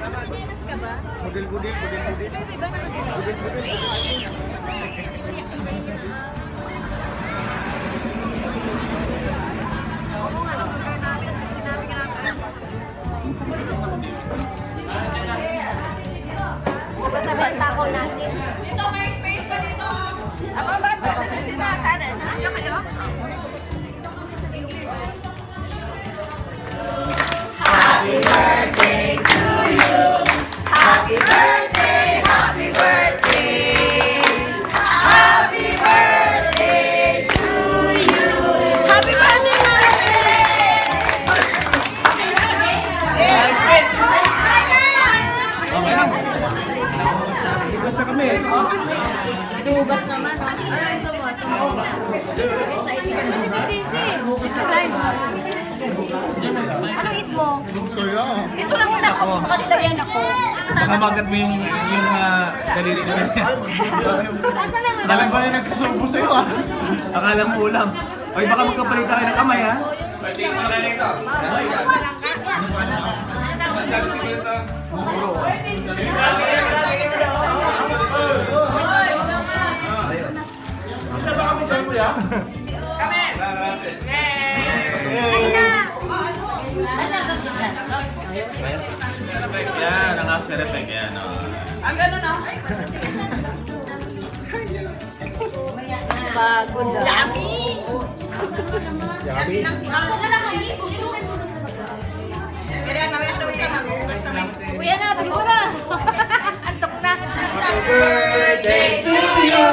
Nakasibinas ka ba? Budil-budil. Si Bebe ba nakasibinas? Budil-budil. Oo nga, sumagay namin kasi sinabi ka namin. Pasabihan tako natin. Dito, may space pa dito. Apa ba? Basta sinatan. Ano kayo? English. Happy birthday to you. Happy birthday, happy birthday. Happy birthday to you. Happy birthday, Basta kami. Inuubas naman. Ano eat mo? Soya. Ito lang muna ako. Sa kanila yan ako. Nakamagat mo yung daliri ko yan. Alam ba na nagsusurbo sa'yo ah? Akala mo ulam. Oy, baka magkapalita kayo ng kamay ha? Pwede mo na rin ito. Yan, ang after effect yan. Ang gano'n na. Pagod ah. Yummy! Yummy. Gusto ko lang kami. Gusto. Kaya namin daw siya mag-ugas kami. Kuya na, balik mo na. Antok na. Happy birthday to you.